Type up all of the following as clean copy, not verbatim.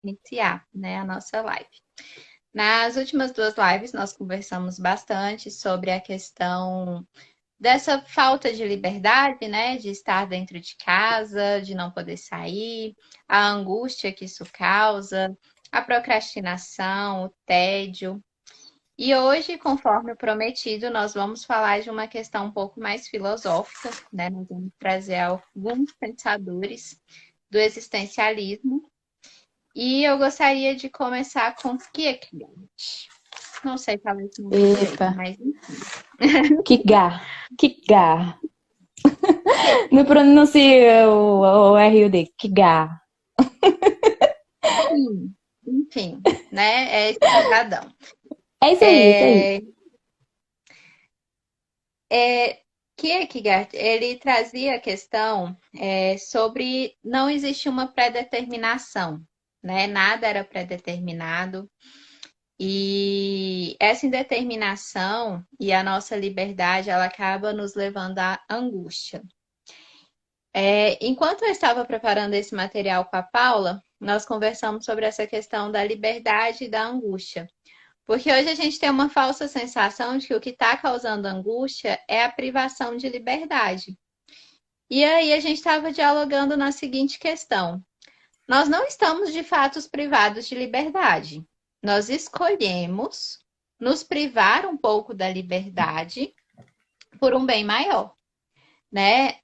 iniciar, né, a nossa live. Nas últimas duas lives, nós conversamos bastante sobre a questão dessa falta de liberdade, né, de estar dentro de casa, de não poder sair, a angústia que isso causa, a procrastinação, o tédio. E hoje, conforme prometido, nós vamos falar de uma questão um pouco mais filosófica, né? Nós vamos trazer alguns pensadores do existencialismo. E eu gostaria de começar com Kierkegaard. Não sei falar esse nome direito, Epa, mas Kigar, Kigar. Não Kierkegaard. pronuncia o R e o D, Kigar. Sim, enfim, né? É esse cidadão. É isso aí, é isso aí. É, Kierkegaard, ele trazia a questão sobre não existe uma predeterminação, né? Nada era predeterminado. E essa indeterminação e a nossa liberdade, ela acaba nos levando à angústia. Enquanto eu estava preparando esse material com a Paula, nós conversamos sobre essa questão da liberdade e da angústia. Porque hoje a gente tem uma falsa sensação de que o que está causando angústia é a privação de liberdade. E aí a gente estava dialogando na seguinte questão: nós não estamos de fato privados de liberdade. Nós escolhemos nos privar um pouco da liberdade por um bem maior, né?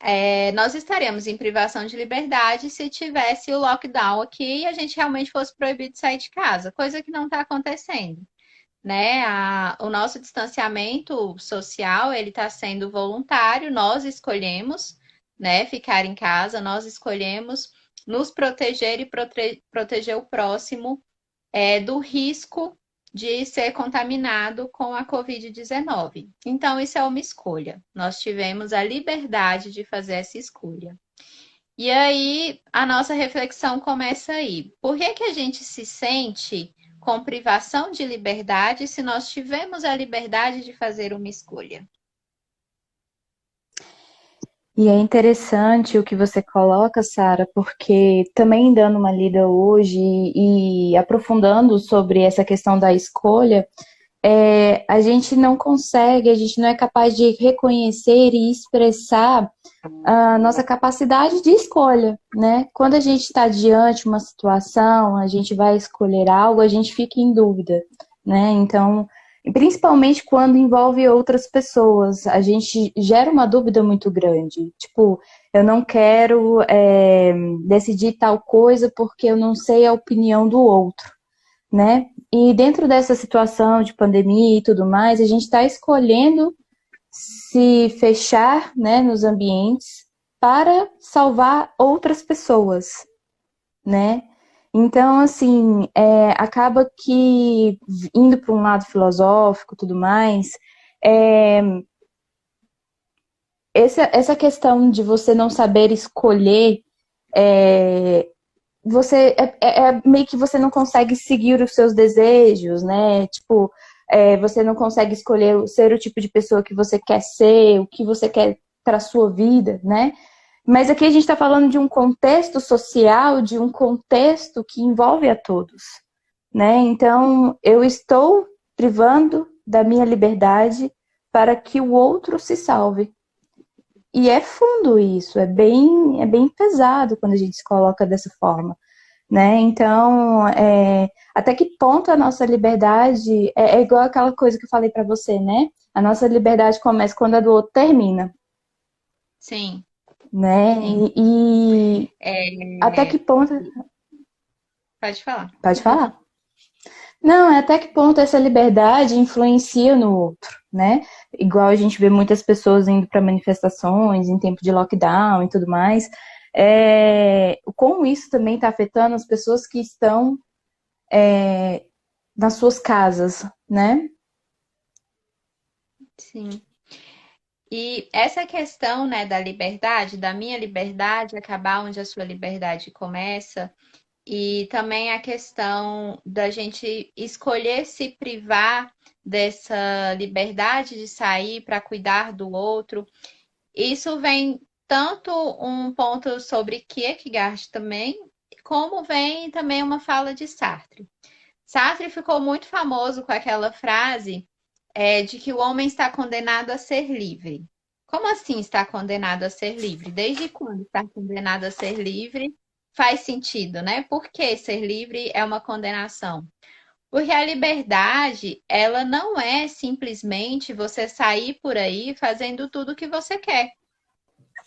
Nós estaremos em privação de liberdade se tivesse o lockdown aqui e a gente realmente fosse proibido de sair de casa, coisa que não está acontecendo, né? O nosso distanciamento social ele está sendo voluntário, nós escolhemos, né, ficar em casa, nós escolhemos nos proteger e proteger o próximo do risco de ser contaminado com a Covid-19. Então, isso é uma escolha. Nós tivemos a liberdade de fazer essa escolha. E aí, a nossa reflexão começa aí. Por que que a gente se sente com privação de liberdade se nós tivemos a liberdade de fazer uma escolha? E é interessante o que você coloca, Sara, porque também dando uma lida hoje e aprofundando sobre essa questão da escolha, a gente não consegue, a gente não é capaz de reconhecer e expressar a nossa capacidade de escolha, né? Quando a gente está diante de uma situação, a gente vai escolher algo, a gente fica em dúvida, né? Então, principalmente quando envolve outras pessoas, a gente gera uma dúvida muito grande. Tipo, eu não quero decidir tal coisa porque eu não sei a opinião do outro, né? E dentro dessa situação de pandemia e tudo mais, a gente está escolhendo se fechar, né, nos ambientes para salvar outras pessoas, né? Então, assim, acaba que indo para um lado filosófico, e tudo mais, é, essa questão de você não saber escolher, é, meio que você não consegue seguir os seus desejos, né? Tipo, você não consegue escolher ser o tipo de pessoa que você quer ser, o que você quer para sua vida, né? Mas aqui a gente está falando de um contexto social, de um contexto que envolve a todos, né? Então, eu estou privando da minha liberdade para que o outro se salve. E é fundo isso, é bem pesado quando a gente se coloca dessa forma, né? Então, até que ponto a nossa liberdade é igual aquela coisa que eu falei para você, né? A nossa liberdade começa quando a do outro termina, Sim, né? sim. E até É, que ponto. pode falar. Pode falar. Não, é até que ponto essa liberdade influencia no outro, né? Igual a gente vê muitas pessoas indo para manifestações em tempo de lockdown e tudo mais. Como isso também está afetando as pessoas que estão nas suas casas, né? Sim. E essa questão, né, da liberdade, da minha liberdade acabar onde a sua liberdade começa, e também a questão da gente escolher se privar dessa liberdade de sair para cuidar do outro. Isso vem tanto um ponto sobre Kierkegaard também, como vem também uma fala de Sartre. Sartre ficou muito famoso com aquela frase de que o homem está condenado a ser livre. Como assim está condenado a ser livre? Desde quando está condenado a ser livre faz sentido, né? Por que ser livre é uma condenação? Porque a liberdade, ela não é simplesmente você sair por aí fazendo tudo o que você quer.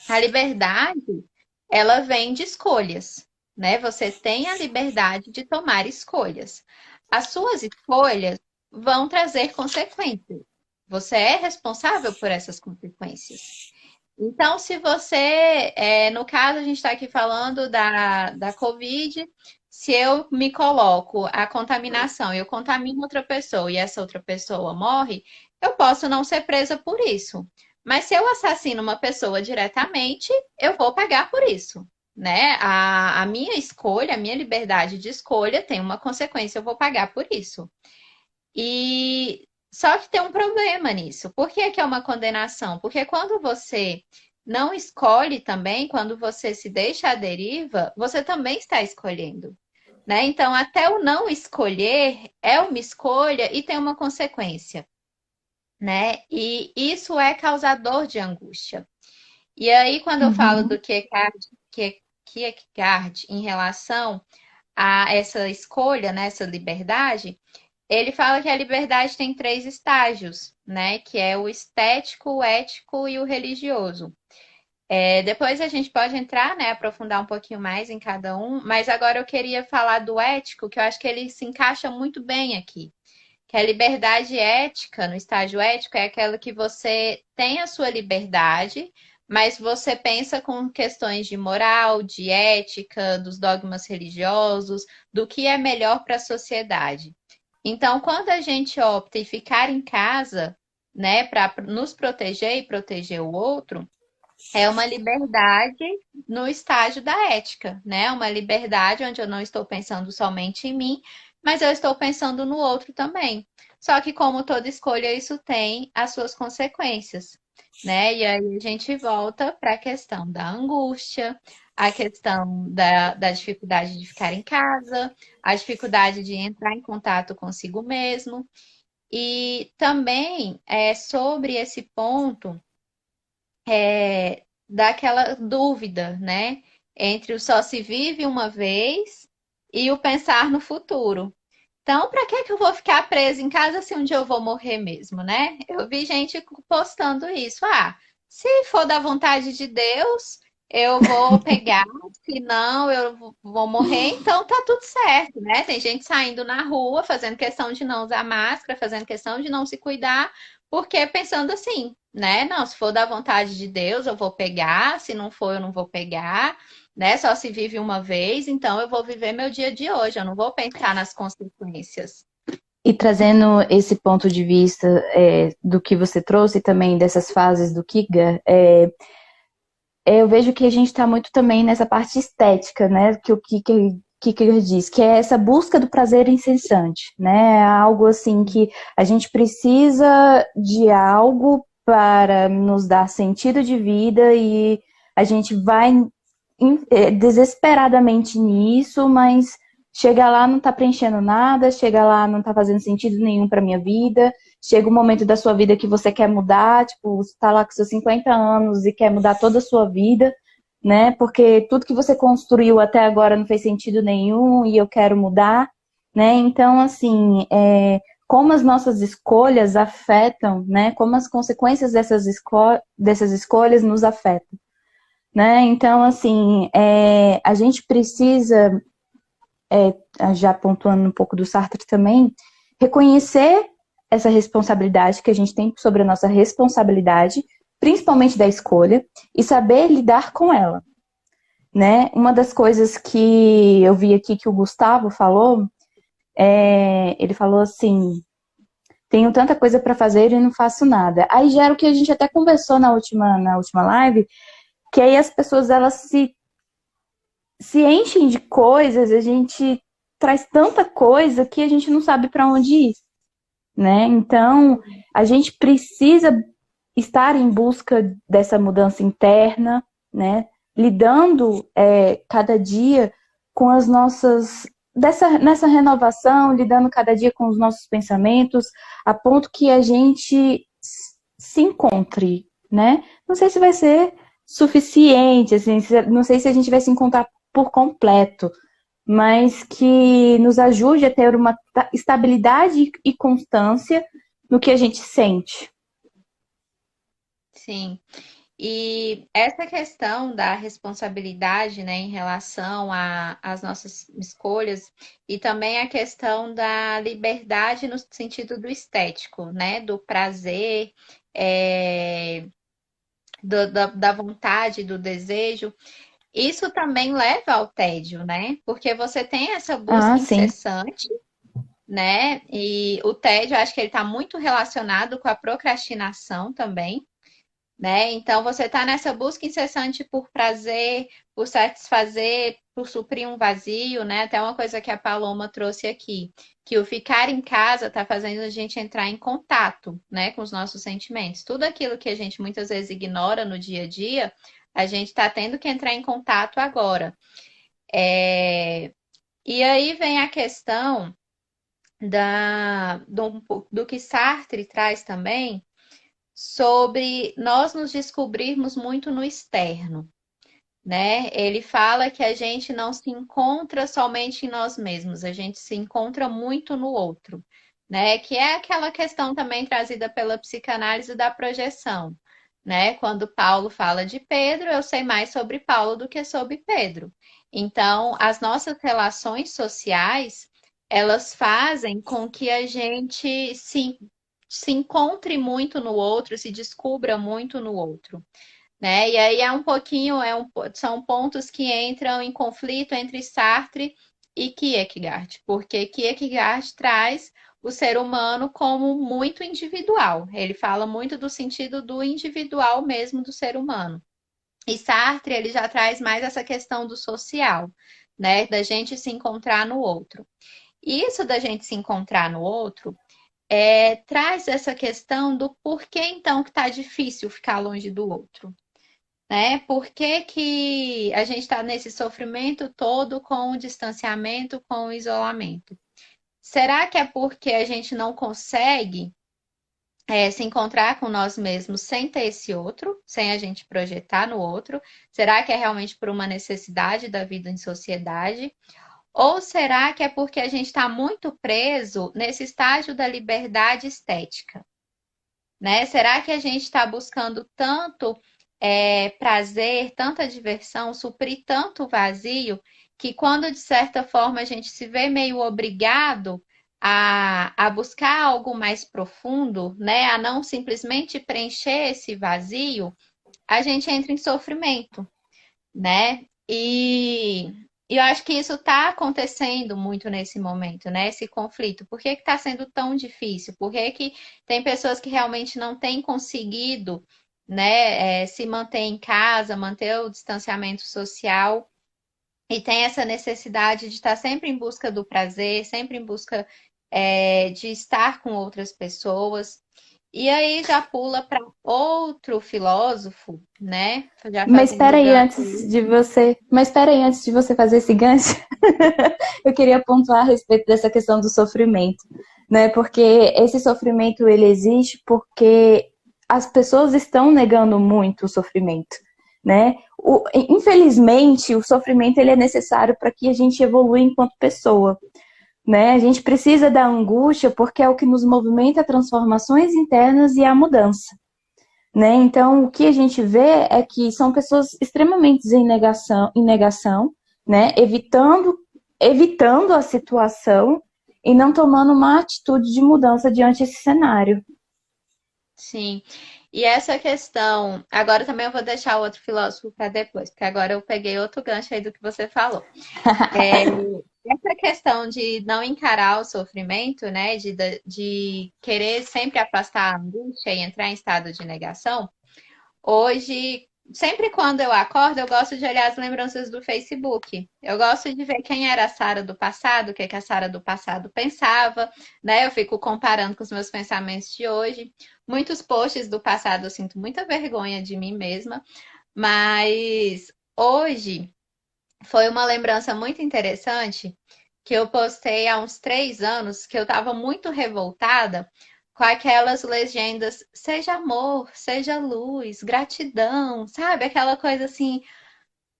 A liberdade, ela vem de escolhas, né? Você tem a liberdade de tomar escolhas. As suas escolhas vão trazer consequências. Você é responsável por essas consequências. Então, se você, no caso, a gente está aqui falando da Covid, se eu me coloco a contaminação, eu contamino outra pessoa e essa outra pessoa morre, eu posso não ser presa por isso. Mas se eu assassino uma pessoa diretamente, eu vou pagar por isso, né? A minha escolha, a minha liberdade de escolha tem uma consequência, eu vou pagar por isso. E só que tem um problema nisso. Por que que é uma condenação? Porque quando você não escolhe também, quando você se deixa à deriva, você também está escolhendo, né? Então, até o não escolher é uma escolha e tem uma consequência, né? E isso é causador de angústia. E aí, quando eu falo Uhum. do Kierkegaard em relação a essa escolha, né, essa liberdade, ele fala que a liberdade tem três estágios, né? Que é o estético, o ético e o religioso. Depois a gente pode entrar, né, aprofundar um pouquinho mais em cada um, mas agora eu queria falar do ético, que eu acho que ele se encaixa muito bem aqui. Que a liberdade ética, no estágio ético, é aquela que você tem a sua liberdade, mas você pensa com questões de moral, de ética, dos dogmas religiosos, do que é melhor para a sociedade. Então, quando a gente opta em ficar em casa, né, para nos proteger e proteger o outro, é uma liberdade no estágio da ética, né? Uma liberdade onde eu não estou pensando somente em mim, mas eu estou pensando no outro também. Só que, como toda escolha, isso tem as suas consequências, né? E aí a gente volta para a questão da angústia, a questão da dificuldade de ficar em casa, a dificuldade de entrar em contato consigo mesmo. E também sobre esse ponto daquela dúvida, né? Entre o só se vive uma vez e o pensar no futuro. Então, para que que eu vou ficar presa em casa se um dia eu vou morrer mesmo, né? Eu vi gente postando isso. Ah, se for da vontade de Deus, eu vou pegar, se não, eu vou morrer, então tá tudo certo, né? Tem gente saindo na rua, fazendo questão de não usar máscara, fazendo questão de não se cuidar, porque pensando assim, né? Não, se for da vontade de Deus, eu vou pegar, se não for, eu não vou pegar, né? Só se vive uma vez, então eu vou viver meu dia de hoje, eu não vou pensar nas consequências. E trazendo esse ponto de vista do que você trouxe também dessas fases do Kierkegaard, eu vejo que a gente está muito também nessa parte estética, né? Que o Kierkegaard diz, que é essa busca do prazer incessante, né? Algo assim que a gente precisa de algo para nos dar sentido de vida e a gente vai desesperadamente nisso, mas chega lá não tá preenchendo nada, chega lá não tá fazendo sentido nenhum para minha vida. Chega um momento da sua vida que você quer mudar, tipo, você tá lá com seus 50 anos e quer mudar toda a sua vida, né? Porque tudo que você construiu até agora não fez sentido nenhum e eu quero mudar, né? Então, assim, como as nossas escolhas afetam, né? Como as consequências dessas escolhas nos afetam, né? Então, assim, a gente precisa, já pontuando um pouco do Sartre também, reconhecer essa responsabilidade que a gente tem sobre a nossa responsabilidade, principalmente da escolha, e saber lidar com ela, né? Uma das coisas que eu vi aqui que o Gustavo falou, ele falou assim, tenho tanta coisa para fazer e não faço nada. Aí gera o que a gente até conversou na última live, que aí as pessoas, elas se enchem de coisas, a gente traz tanta coisa que a gente não sabe para onde ir, né? Então, a gente precisa estar em busca dessa mudança interna, né? Lidando cada dia com as nossas nessa renovação, lidando cada dia com os nossos pensamentos, a ponto que a gente se encontre, né? Não sei se vai ser suficiente, assim, não sei se a gente vai se encontrar por completo, mas que nos ajude a ter uma estabilidade e constância no que a gente sente. Sim. E essa questão da responsabilidade, né, em relação às nossas escolhas, e também a questão da liberdade no sentido do estético, né, do prazer, é, da vontade, do desejo, isso também leva ao tédio, né? Porque você tem essa Ah, busca sim. incessante, né? E o tédio, eu acho que ele está muito relacionado com a procrastinação também, né? Então você está nessa busca incessante por prazer, por satisfazer, por suprir um vazio, né? Até uma coisa que a Paloma trouxe aqui, que o ficar em casa está fazendo a gente entrar em contato, né, com os nossos sentimentos. Tudo aquilo que a gente muitas vezes ignora no dia a dia, a gente está tendo que entrar em contato agora. E aí vem a questão do que Sartre traz também sobre nós nos descobrirmos muito no externo, né? Ele fala que a gente não se encontra somente em nós mesmos, a gente se encontra muito no outro, né? Que é aquela questão também trazida pela psicanálise da projeção, né? Quando Paulo fala de Pedro, eu sei mais sobre Paulo do que sobre Pedro. Então, as nossas relações sociais, elas fazem com que a gente se encontre muito no outro, se descubra muito no outro, né? E aí é um pouquinho, são pontos que entram em conflito entre Sartre e Kierkegaard, porque Kierkegaard traz o ser humano como muito individual. Ele fala muito do sentido do individual mesmo do ser humano. E Sartre, ele já traz mais essa questão do social, né? Da gente se encontrar no outro. E isso da gente se encontrar no outro traz essa questão do porquê então que tá difícil ficar longe do outro, né? Por que que a gente está nesse sofrimento todo com o distanciamento, com o isolamento? Será que é porque a gente não consegue se encontrar com nós mesmos sem ter esse outro, sem a gente projetar no outro? Será que é realmente por uma necessidade da vida em sociedade? Ou será que é porque a gente está muito preso nesse estágio da liberdade estética, né? Será que a gente está buscando tanto prazer, tanta diversão, suprir tanto vazio, que quando de certa forma a gente se vê meio obrigado a buscar algo mais profundo, né? A não simplesmente preencher esse vazio, a gente entra em sofrimento, né? E eu acho que isso está acontecendo muito nesse momento, né? Esse conflito. Por que está sendo tão difícil? Por que que tem pessoas que realmente não têm conseguido, né, se manter em casa, manter o distanciamento social e tem essa necessidade de estar sempre em busca do prazer, sempre em busca de estar com outras pessoas. E aí já pula para outro filósofo, né? Já Mas fazendo espera o aí gancho. mas espera aí antes de você fazer esse gancho, eu queria pontuar a respeito dessa questão do sofrimento, né? Porque esse sofrimento ele existe porque as pessoas estão negando muito o sofrimento, né? Infelizmente, o sofrimento ele é necessário para que a gente evolua enquanto pessoa, né? A gente precisa da angústia porque é o que nos movimenta a transformações internas e a mudança, né? Então, o que a gente vê é que são pessoas extremamente em negação, né? Evitando a situação e não tomando uma atitude de mudança diante desse cenário. Sim. E essa questão, agora também eu vou deixar o outro filósofo para depois, porque agora eu peguei outro gancho aí do que você falou. Essa questão de não encarar o sofrimento, né, de querer sempre afastar a angústia e entrar em estado de negação, hoje, sempre quando eu acordo, eu gosto de olhar as lembranças do Facebook. Eu gosto de ver quem era a Sara do passado, o que é que a Sara do passado pensava, né? Eu fico comparando com os meus pensamentos de hoje. Muitos posts do passado eu sinto muita vergonha de mim mesma, mas hoje foi uma lembrança muito interessante que eu postei há uns 3 anos, que eu estava muito revoltada com aquelas legendas, seja amor, seja luz, gratidão, sabe? Aquela coisa assim,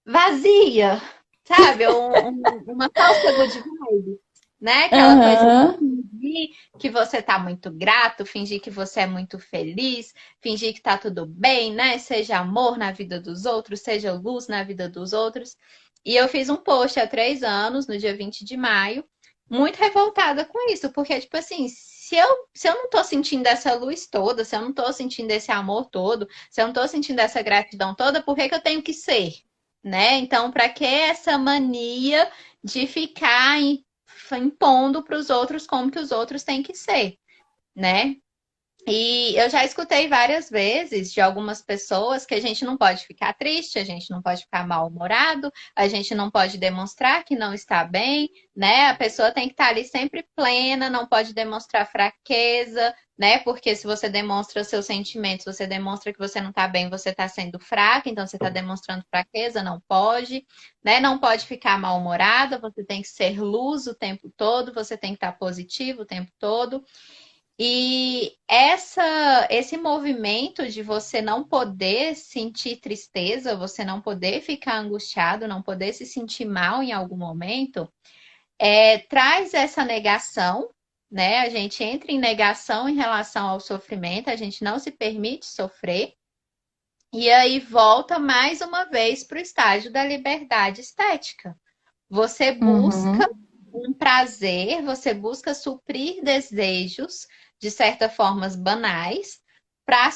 vazia, sabe? Uma falsa good vibe, né? Aquela coisa de Aham. fingir que você tá muito grato, fingir que você é muito feliz, fingir que tá tudo bem, né? Seja amor na vida dos outros, seja luz na vida dos outros. E eu fiz um post há 3 anos, no dia 20 de maio, muito revoltada com isso, porque, tipo assim, se eu não tô sentindo essa luz toda, se eu não tô sentindo esse amor todo, se eu não tô sentindo essa gratidão toda, por que que eu tenho que ser? Né? Então, para que essa mania de ficar impondo para os outros como que os outros têm que ser, né? E eu já escutei várias vezes de algumas pessoas que a gente não pode ficar triste, a gente não pode ficar mal-humorado, a gente não pode demonstrar que não está bem, né? A pessoa tem que estar ali sempre plena, não pode demonstrar fraqueza, né? Porque se você demonstra seus sentimentos, você demonstra que você não está bem, você está sendo fraca, então você está demonstrando fraqueza, não pode, né? Não pode ficar mal-humorada, você tem que ser luz o tempo todo, você tem que estar positivo o tempo todo. E esse movimento de você não poder sentir tristeza, você não poder ficar angustiado, não poder se sentir mal em algum momento, traz essa negação, né? A gente entra em negação em relação ao sofrimento, a gente não se permite sofrer, e aí volta mais uma vez para o estágio da liberdade estética. Você busca Uhum. um prazer, você busca suprir desejos, de certa forma banais, para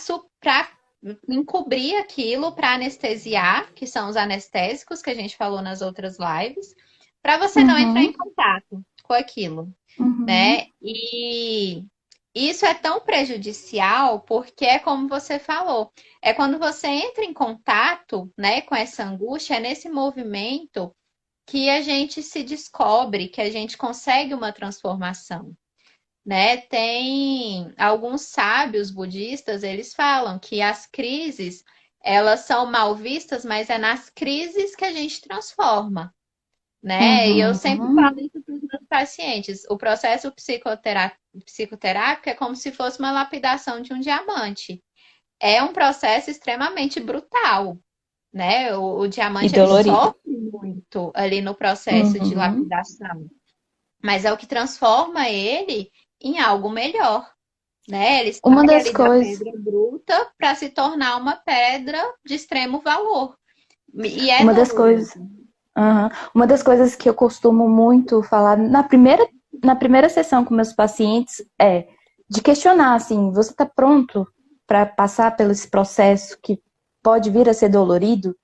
encobrir aquilo, para anestesiar, que são os anestésicos que a gente falou nas outras lives, para você não entrar em Uhum. contato com aquilo, Uhum. né? E isso é tão prejudicial porque é como você falou, é quando você entra em contato, né, com essa angústia, é nesse movimento que a gente se descobre, que a gente consegue uma transformação, né? Tem alguns sábios budistas, eles falam que as crises, elas são mal vistas, mas é nas crises que a gente transforma, né? E eu sempre falo Uhum. isso para os meus pacientes. O processo psicoterápico é como se fosse uma lapidação de um diamante. É um processo extremamente brutal, né? O E diamante ele dolorido. sofre muito ali no processo de Uhum. lapidação, mas é o que transforma ele em algo melhor, né? Ele Uma sai das ali da coisas, pedra bruta para se tornar uma pedra de extremo valor. E é uma das doloroso. coisas, aham. Uma das coisas que eu costumo muito falar na primeira sessão com meus pacientes é de questionar assim, você está pronto para passar pelo esse processo que pode vir a ser dolorido,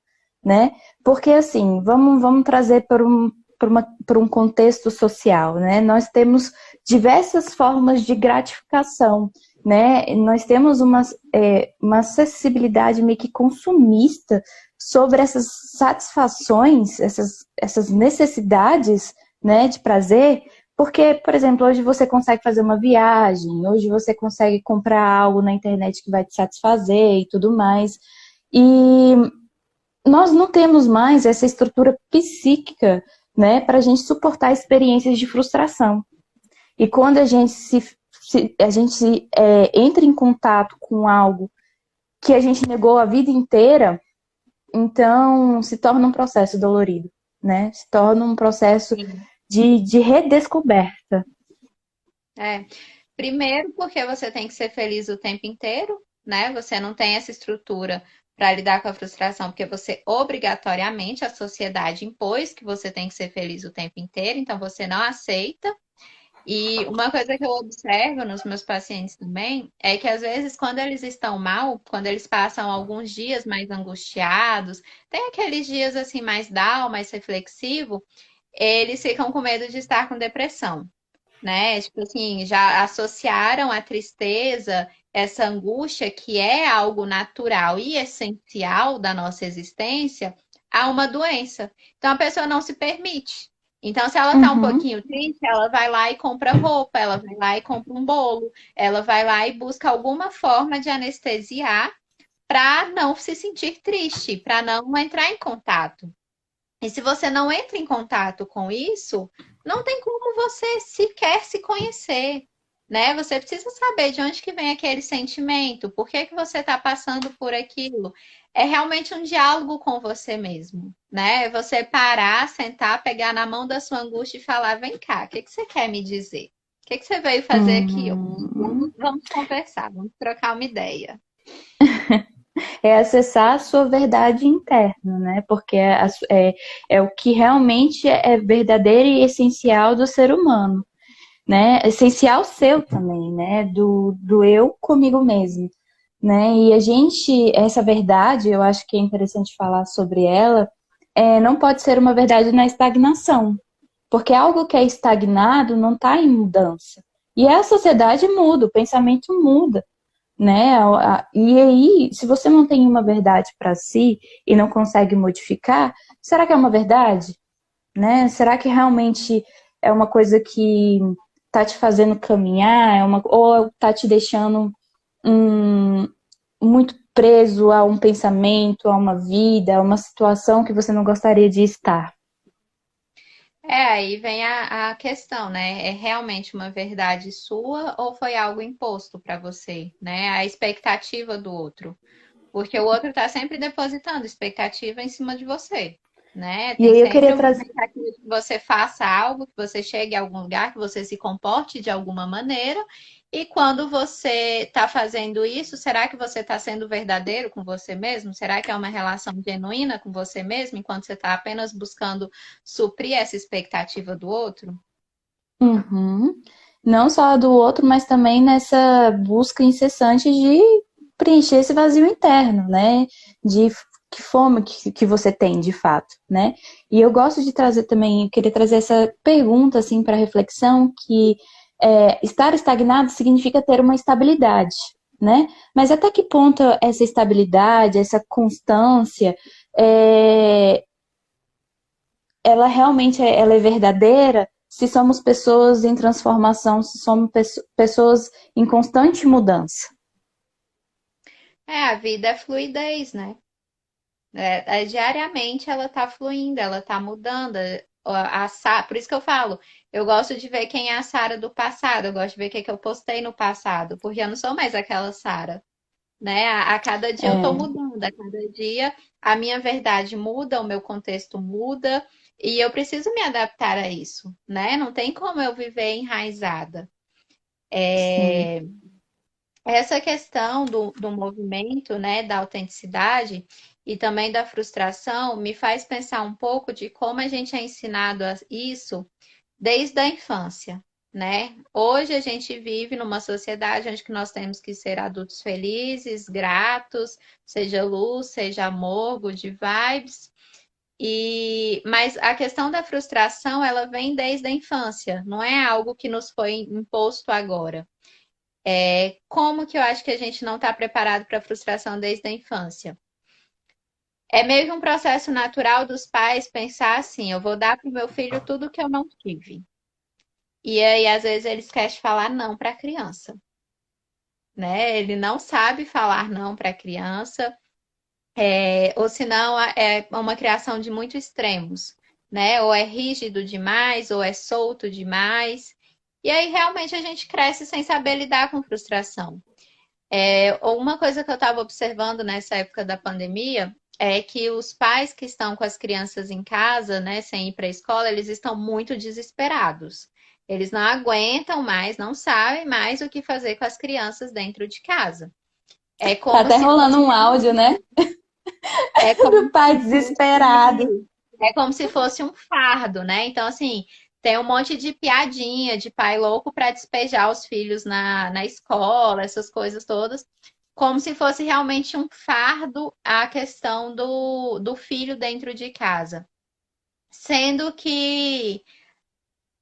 né? Porque assim, vamos trazer para um contexto social, né? Nós temos diversas formas de gratificação, né? Nós temos uma acessibilidade meio que consumista sobre essas satisfações, essas necessidades, né, de prazer, porque, por exemplo, hoje você consegue fazer uma viagem, hoje você consegue comprar algo na internet que vai te satisfazer e tudo mais. E nós não temos mais essa estrutura psíquica, né, para a gente suportar experiências de frustração. E quando a gente entra em contato com algo que a gente negou a vida inteira, então se torna um processo dolorido, né? Se torna um processo Sim. de redescoberta. É. Primeiro, porque você tem que ser feliz o tempo inteiro, né? Você não tem essa estrutura para lidar com a frustração, porque você obrigatoriamente a sociedade impôs que você tem que ser feliz o tempo inteiro, então você não aceita. E uma coisa que eu observo nos meus pacientes também é que às vezes quando eles estão mal, quando eles passam alguns dias mais angustiados, tem aqueles dias assim mais down, mais reflexivo, eles ficam com medo de estar com depressão, né? Tipo assim, já associaram a tristeza, essa angústia que é algo natural e essencial da nossa existência, a uma doença. Então a pessoa não se permite. Então, se ela tá um Uhum. pouquinho triste, ela vai lá e compra roupa, ela vai lá e compra um bolo, ela vai lá e busca alguma forma de anestesiar para não se sentir triste, para não entrar em contato. E se você não entra em contato com isso, não tem como você sequer se conhecer, né? Você precisa saber de onde que vem aquele sentimento, por que que você está passando por aquilo. É realmente um diálogo com você mesmo, né? É você parar, sentar, pegar na mão da sua angústia e falar: vem cá, o que que você quer me dizer? O que que você veio fazer aqui? Hum, Vamos conversar, vamos trocar uma ideia. é acessar a sua verdade interna, né? Porque é o que realmente é verdadeiro e essencial do ser humano, né? Essencial seu também, né? Do eu comigo mesmo, né? E a gente, essa verdade, eu acho que é interessante falar sobre ela, não pode ser uma verdade na estagnação, porque algo que é estagnado não está em mudança. E a sociedade muda, o pensamento muda, né? E aí, se você não tem uma verdade para si e não consegue modificar, será que é uma verdade? Né? Será que realmente é uma coisa que tá te fazendo caminhar, ou tá te deixando muito preso a um pensamento, a uma vida, a uma situação que você não gostaria de estar? Aí vem a questão, né? É realmente uma verdade sua ou foi algo imposto para você, né? A expectativa do outro. Porque o outro está sempre depositando expectativa em cima de você, né? E Tem aí eu sempre queria uma trazer. expectativa de que você faça algo, que você chegue a algum lugar, que você se comporte de alguma maneira. E quando você está fazendo isso, será que você está sendo verdadeiro com você mesmo? Será que é uma relação genuína com você mesmo, enquanto você está apenas buscando suprir essa expectativa do outro? Uhum. Não só do outro, mas também nessa busca incessante de preencher esse vazio interno, né? De que fome que você tem de fato, né? E eu gosto de trazer também, eu queria trazer essa pergunta assim para reflexão que estar estagnado significa ter uma estabilidade, né? Mas até que ponto essa estabilidade, essa constância, é, ela realmente ela é verdadeira se somos pessoas em transformação, se somos pessoas em constante mudança. A vida é fluidez, né? Diariamente ela tá fluindo, ela tá mudando. Por isso que eu falo, eu gosto de ver quem é a Sara do passado, eu gosto de ver o que que eu postei no passado, porque eu não sou mais aquela Sara, né? A cada dia eu tô É, mudando, a cada dia a minha verdade muda, o meu contexto muda, e eu preciso me adaptar a isso, né? Não tem como eu viver enraizada. sim. Essa questão do movimento, né, da autenticidade e também da frustração me faz pensar um pouco de como a gente é ensinado a isso desde a infância, né? Hoje a gente vive numa sociedade onde que nós temos que ser adultos felizes, gratos, seja luz, seja amor, good vibes. Mas a questão da frustração, ela vem desde a infância, não é algo que nos foi imposto agora. Como que eu acho que a gente não está preparado para a frustração desde a infância? É meio que um processo natural dos pais pensar assim: eu vou dar para o meu filho tudo que eu não tive. E aí, às vezes, eles querem falar não para a criança, né? Ele não sabe falar não para a criança, ou senão é uma criação de muitos extremos, né? Ou é rígido demais, ou é solto demais. E aí, realmente, a gente cresce sem saber lidar com frustração. Uma coisa que eu estava observando nessa época da pandemia é que os pais que estão com as crianças em casa, né, sem ir para a escola, eles estão muito desesperados. Eles não aguentam mais, não sabem mais o que fazer com as crianças dentro de casa. É Tá como até se rolando fosse, um áudio, né? é Do como pai se desesperado. fosse, é como se fosse um fardo, né? Então, assim, tem um monte de piadinha de pai louco para despejar os filhos na escola, essas coisas todas, como se fosse realmente um fardo a questão do filho dentro de casa. Sendo que,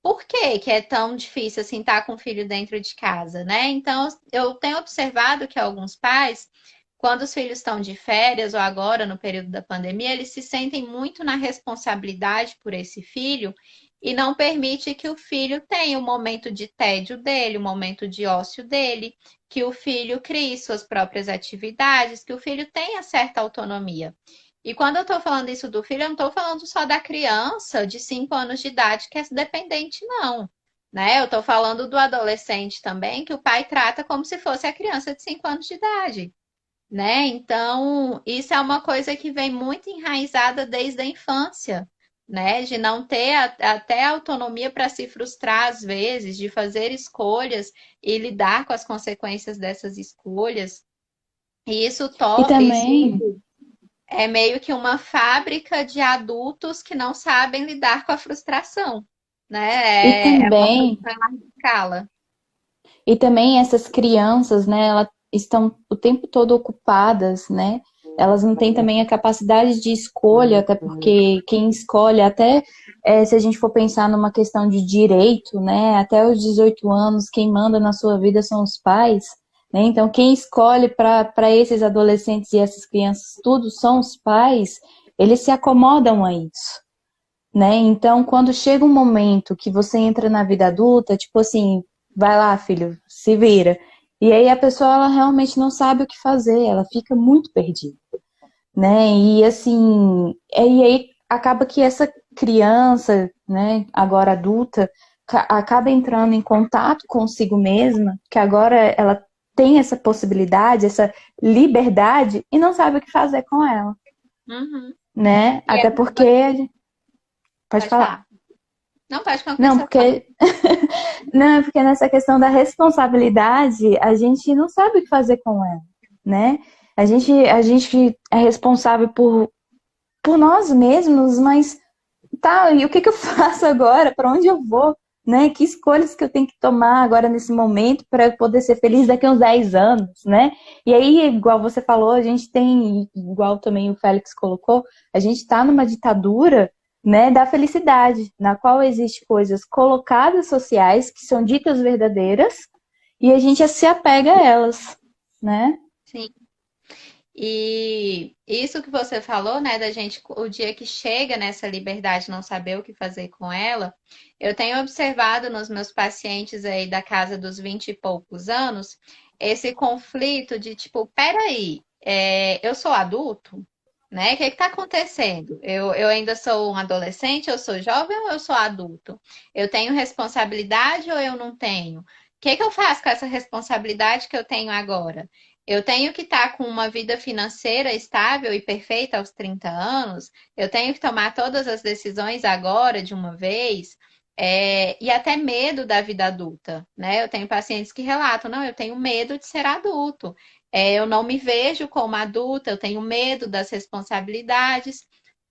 por que é tão difícil assim estar com o filho dentro de casa, né? Então, eu tenho observado que alguns pais, quando os filhos estão de férias ou agora no período da pandemia, eles se sentem muito na responsabilidade por esse filho e não permite que o filho tenha o momento de tédio dele, o momento de ócio dele, que o filho crie suas próprias atividades, que o filho tenha certa autonomia. E quando eu estou falando isso do filho, eu não estou falando só da criança de 5 anos de idade que é dependente, não. Né? Eu estou falando do adolescente também, que o pai trata como se fosse a criança de 5 anos de idade. Né? Então, isso é uma coisa que vem muito enraizada desde a infância, né? De não ter até autonomia para se frustrar às vezes, de fazer escolhas e lidar com as consequências dessas escolhas. E E isso também, é meio que uma fábrica de adultos que não sabem lidar com a frustração, e né? É uma também, frustração em larga escala. e também essas crianças, né, elas estão o tempo todo ocupadas, né? Elas não têm também a capacidade de escolha, até porque quem escolhe, até se a gente for pensar numa questão de direito, né? Até os 18 anos, quem manda na sua vida são os pais, né? Então, quem escolhe para esses adolescentes e essas crianças, tudo são os pais, eles se acomodam a isso, né? Então, quando chega um momento que você entra na vida adulta, tipo assim, vai lá, filho, se vira. E aí a pessoa ela realmente não sabe o que fazer, ela fica muito perdida, né? E assim, e aí acaba que essa criança, né, agora adulta, acaba entrando em contato consigo mesma, que agora ela tem essa possibilidade, essa liberdade e não sabe o que fazer com ela, Uhum. né? E Até porque, pode pode falar. falar. Não pode concluir Não, sua fala. porque não, é porque nessa questão da responsabilidade, a gente não sabe o que fazer com ela, né? A gente é responsável por nós mesmos, mas tá, e o que que eu faço agora? Para onde eu vou? Né? Que escolhas que eu tenho que tomar agora nesse momento para eu poder ser feliz daqui a uns 10 anos, né? E aí, igual você falou, a gente tem, igual também o Félix colocou, a gente está numa ditadura, né, da felicidade, na qual existe coisas colocadas sociais que são ditas verdadeiras e a gente se apega a elas, né? Sim. E isso que você falou, né, da gente, o dia que chega nessa liberdade, não saber o que fazer com ela, eu tenho observado nos meus pacientes aí da casa dos 20 e poucos anos, esse conflito de tipo, peraí, eu sou adulto, né? O que está acontecendo? Eu ainda sou um adolescente, eu sou jovem ou eu sou adulto? Eu tenho responsabilidade ou eu não tenho? O que eu faço com essa responsabilidade que eu tenho agora? Eu tenho que estar com uma vida financeira estável e perfeita aos 30 anos, eu tenho que tomar todas as decisões agora, de uma vez, e até medo da vida adulta, né? Eu tenho pacientes que relatam, não, eu tenho medo de ser adulto, eu não me vejo como adulta, eu tenho medo das responsabilidades,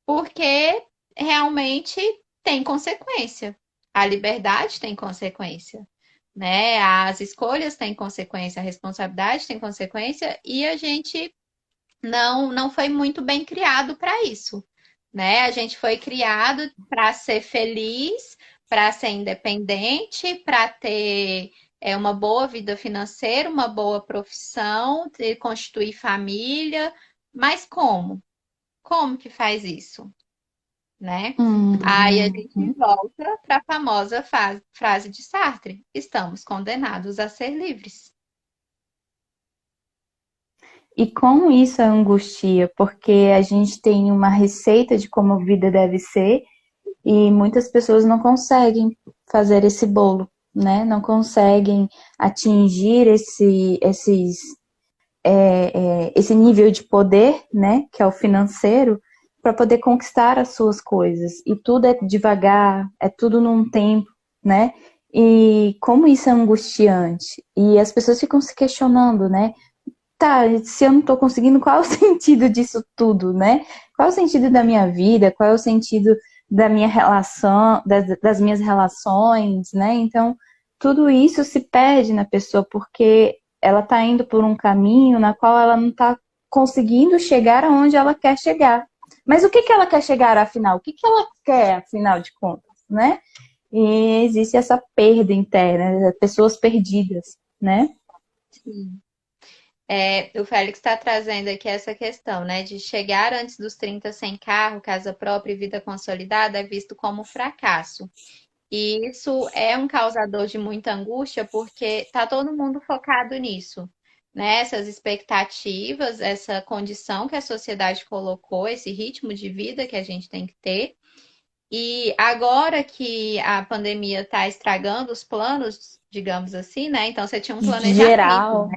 porque realmente tem consequência. A liberdade tem consequência, né? As escolhas têm consequência, a responsabilidade tem consequência e a gente não foi muito bem criado para isso, né? A gente foi criado para ser feliz, para ser independente, para ter uma boa vida financeira, uma boa profissão, constituir família, mas como? Como que faz isso? Né? Aí a gente Uhum. volta para a famosa frase de Sartre: estamos condenados a ser livres. E como isso é angustia, porque a gente tem uma receita de como a vida deve ser e muitas pessoas não conseguem fazer esse bolo, né? Não conseguem atingir esse nível de poder, né? Que é o financeiro, para poder conquistar as suas coisas. E tudo é devagar, é tudo num tempo, né? E como isso é angustiante. E as pessoas ficam se questionando, né? Tá, se eu não tô conseguindo, qual é o sentido disso tudo, né? Qual é o sentido da minha vida? Qual é o sentido da minha relação, das minhas relações, né? Então, tudo isso se perde na pessoa porque ela tá indo por um caminho na qual ela não tá conseguindo chegar aonde ela quer chegar. Mas o que que ela quer chegar afinal? O que que ela quer, afinal de contas, né? E existe essa perda interna, pessoas perdidas, né? Sim. O Félix está trazendo aqui essa questão, né, de chegar antes dos 30 sem carro, casa própria e vida consolidada é visto como fracasso. E isso é um causador de muita angústia porque tá todo mundo focado nisso, né? Essas expectativas, essa condição que a sociedade colocou, esse ritmo de vida que a gente tem que ter. E agora que a pandemia está estragando os planos, digamos assim, né? Então você tinha um planejamento, Geral.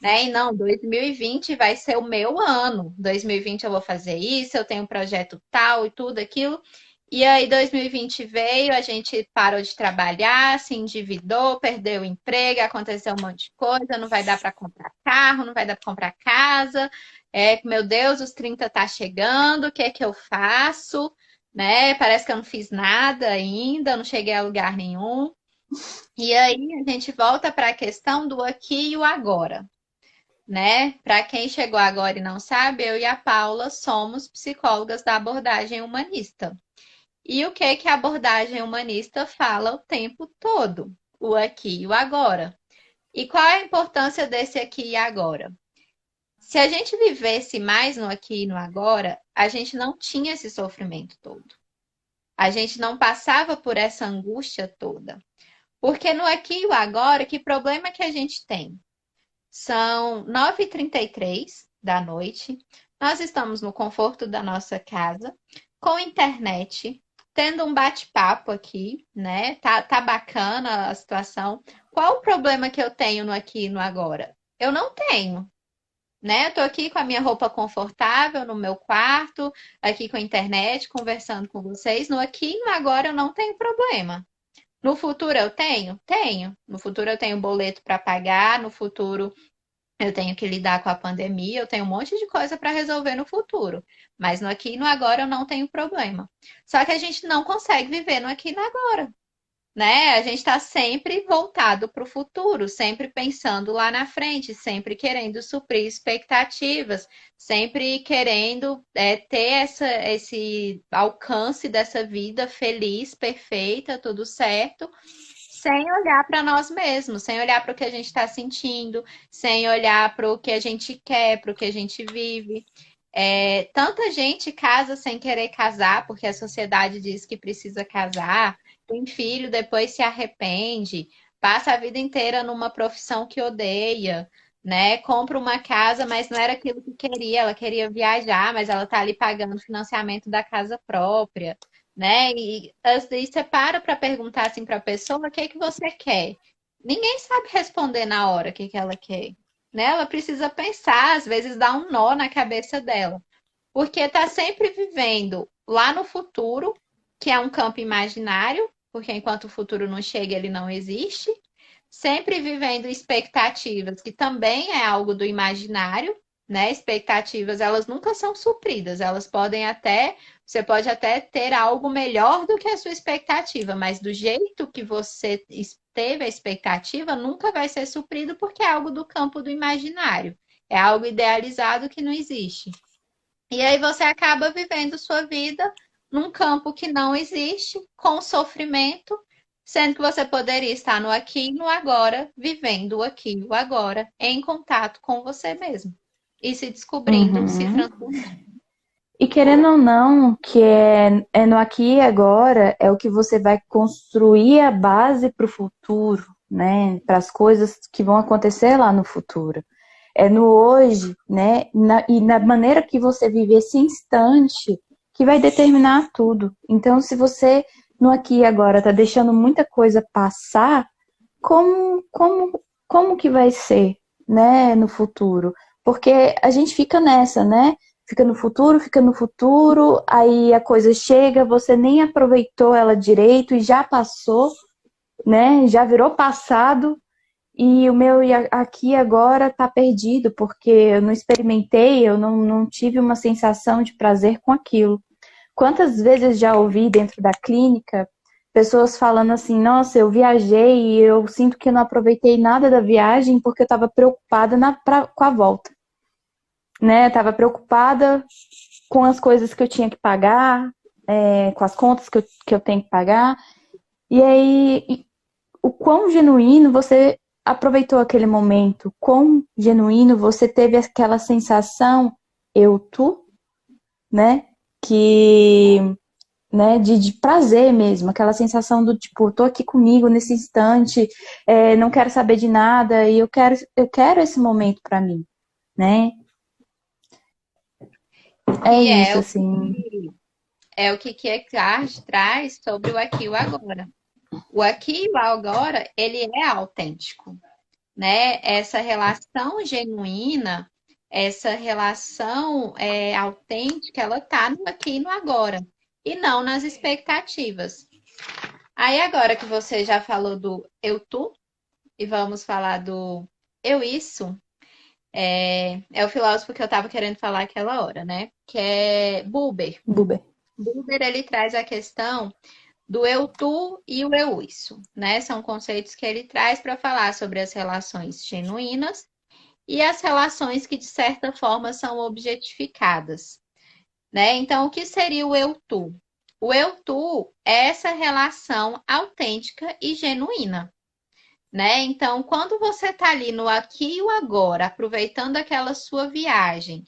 né? E não, 2020 vai ser o meu ano. 2020 eu vou fazer isso, eu tenho um projeto tal e tudo aquilo. E aí 2020 veio, a gente parou de trabalhar, se endividou, perdeu o emprego, aconteceu um monte de coisa, não vai dar para comprar carro, não vai dar para comprar casa. Meu Deus, os 30 tá chegando, o que é que eu faço? Né? Parece que eu não fiz nada ainda, não cheguei a lugar nenhum. E aí a gente volta para a questão do aqui e o agora, né? Para quem chegou agora e não sabe, eu e a Paula somos psicólogas da abordagem humanista. E o que que a abordagem humanista fala o tempo todo? O aqui e o agora. E qual é a importância desse aqui e agora? Se a gente vivesse mais no aqui e no agora, a gente não tinha esse sofrimento todo. A gente não passava por essa angústia toda. Porque no aqui e o agora, que problema que a gente tem? São 9h33 da noite. Nós estamos no conforto da nossa casa, com internet, tendo um bate-papo aqui, né? Tá bacana a situação. Qual o problema que eu tenho no aqui e no agora? Eu não tenho, né? Eu tô aqui com a minha roupa confortável no meu quarto, aqui com a internet, conversando com vocês. No aqui e no agora eu não tenho problema. No futuro eu tenho? Tenho. No futuro eu tenho boleto para pagar, no futuro eu tenho que lidar com a pandemia, eu tenho um monte de coisa para resolver no futuro. Mas no aqui e no agora eu não tenho problema. Só que a gente não consegue viver no aqui e no agora, né? A gente está sempre voltado para o futuro, sempre pensando lá na frente, sempre querendo suprir expectativas, sempre querendo ter esse alcance dessa vida feliz, perfeita, tudo certo, sem olhar para nós mesmos, sem olhar para o que a gente está sentindo, sem olhar para o que a gente quer, para o que a gente vive. Tanta gente casa sem querer casar, porque a sociedade diz que precisa casar, tem filho, depois se arrepende, passa a vida inteira numa profissão que odeia, né? Compra uma casa, mas não era aquilo que queria, ela queria viajar, mas ela tá ali pagando o financiamento da casa própria, né? E às vezes você para perguntar assim para a pessoa, o que é que você quer? Ninguém sabe responder na hora o que que ela quer, né? Ela precisa pensar, às vezes dá um nó na cabeça dela, porque está sempre vivendo lá no futuro, que é um campo imaginário, porque enquanto o futuro não chega, ele não existe. Sempre vivendo expectativas, que também é algo do imaginário, né? Expectativas, elas nunca são supridas, elas podem até, você pode até ter algo melhor do que a sua expectativa, mas do jeito que você teve a expectativa, nunca vai ser suprido porque é algo do campo do imaginário, é algo idealizado que não existe. E aí você acaba vivendo sua vida num campo que não existe, com sofrimento, sendo que você poderia estar no aqui e no agora, vivendo o aqui e o agora, em contato com você mesmo. E se descobrindo, se Uhum. transformando. E querendo ou não, que é no aqui e agora, é o que você vai construir a base para o futuro, né? Para as coisas que vão acontecer lá no futuro. É no hoje, né? E na maneira que você vive esse instante que vai determinar tudo. Então, se você no aqui e agora tá deixando muita coisa passar, como que vai ser, né, no futuro? Porque a gente fica nessa, né? Fica no futuro, aí a coisa chega, você nem aproveitou ela direito e já passou, né? Já virou passado e o meu aqui agora tá perdido, porque eu não experimentei, eu não tive uma sensação de prazer com aquilo. Quantas vezes já ouvi dentro da clínica pessoas falando assim, nossa, eu viajei e eu sinto que eu não aproveitei nada da viagem porque eu estava preocupada com a volta, né? Estava preocupada com as coisas que eu tinha que pagar, com as contas que eu tenho que pagar. E aí, o quão genuíno você aproveitou aquele momento, quão genuíno você teve aquela sensação, eu, tu, né? Que né, de prazer mesmo, aquela sensação do tipo, tô aqui comigo nesse instante, não quero saber de nada e eu quero esse momento para mim, né? É Que é isso, o assim. que, é o que Kierkegaard traz sobre o aqui e o agora. O aqui e o agora, ele é autêntico, né? Essa relação genuína, essa relação autêntica, ela tá no aqui e no agora, e não nas expectativas. Aí agora que você já falou do eu tu, e vamos falar do eu isso, é o filósofo que eu estava querendo falar aquela hora, né? Que é Buber. Buber. Buber, ele traz a questão do eu tu e o eu isso, né? São conceitos que ele traz para falar sobre as relações genuínas e as relações que de certa forma são objetificadas, né? Então, o que seria o eu tu? O eu tu é essa relação autêntica e genuína, né? Então, quando você está ali no aqui e o agora, aproveitando aquela sua viagem,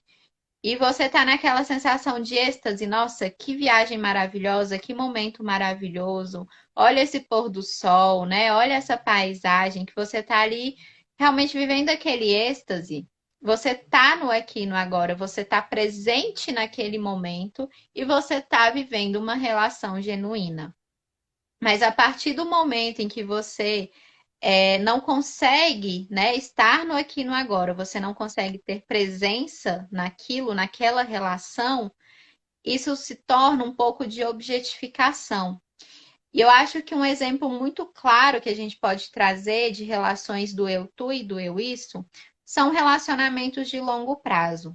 e você tá naquela sensação de êxtase, nossa, que viagem maravilhosa, que momento maravilhoso. Olha esse pôr do sol, né? Olha essa paisagem que você tá ali realmente vivendo aquele êxtase. Você tá no aqui e no agora, você tá presente naquele momento e você tá vivendo uma relação genuína. Mas a partir do momento em que você não consegue, né, estar no aqui e no agora, você não consegue ter presença naquilo, naquela relação, isso se torna um pouco de objetificação. E eu acho que um exemplo muito claro que a gente pode trazer de relações do eu tu e do eu isso são relacionamentos de longo prazo.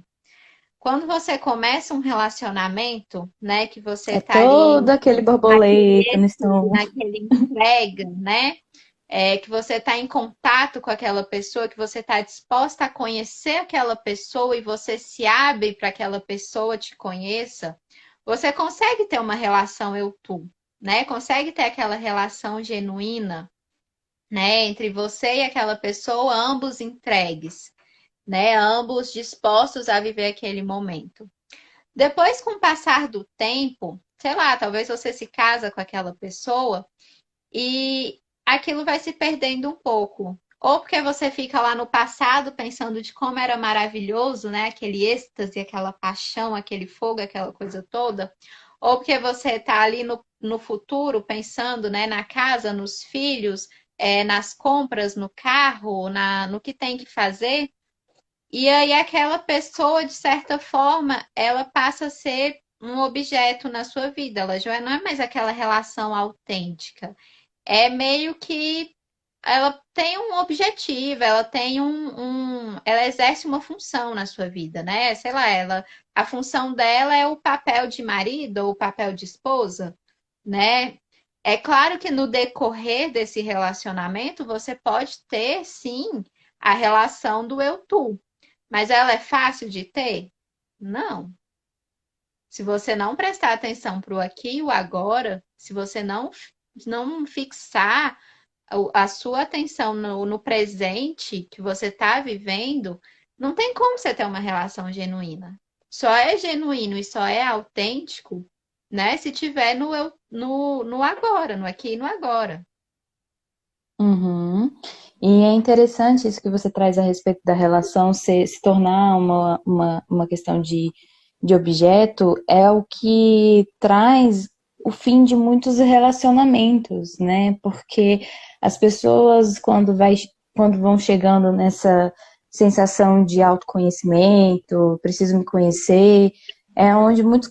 Quando você começa um relacionamento, né, que você É tá ali todo aquele naquele borboleta no êxtase, estômago. naquele entrega, né? Que você está em contato com aquela pessoa, que você está disposta a conhecer aquela pessoa e você se abre para que aquela pessoa te conheça, você consegue ter uma relação eu-tu, né? Consegue ter aquela relação genuína, né? Entre você e aquela pessoa, ambos entregues, né? Ambos dispostos a viver aquele momento. Depois, com o passar do tempo, sei lá, talvez você se casa com aquela pessoa e aquilo vai se perdendo um pouco. Ou porque você fica lá no passado pensando de como era maravilhoso, né? Aquele êxtase, aquela paixão, aquele fogo, aquela coisa toda. Ou porque você está ali no futuro pensando, né, na casa, nos filhos, nas compras, no carro, no que tem que fazer. E aí aquela pessoa, de certa forma, ela passa a ser um objeto na sua vida. Ela já não é mais aquela relação autêntica. É meio que ela tem um objetivo, ela tem ela exerce uma função na sua vida, né? Sei lá, a função dela é o papel de marido ou o papel de esposa, né? É claro que no decorrer desse relacionamento você pode ter, sim, a relação do eu-tu, mas ela é fácil de ter? Não. Se você não prestar atenção para o aqui e o agora, se você não fixar a sua atenção no presente que você está vivendo, não tem como você ter uma relação genuína. Só é genuíno e só é autêntico, né? Se tiver no agora, no aqui e no agora. Uhum. E é interessante isso que você traz a respeito da relação se tornar uma questão de objeto, é o que traz o fim de muitos relacionamentos, né? Porque as pessoas, quando vão chegando nessa sensação de autoconhecimento, preciso me conhecer, é onde muitos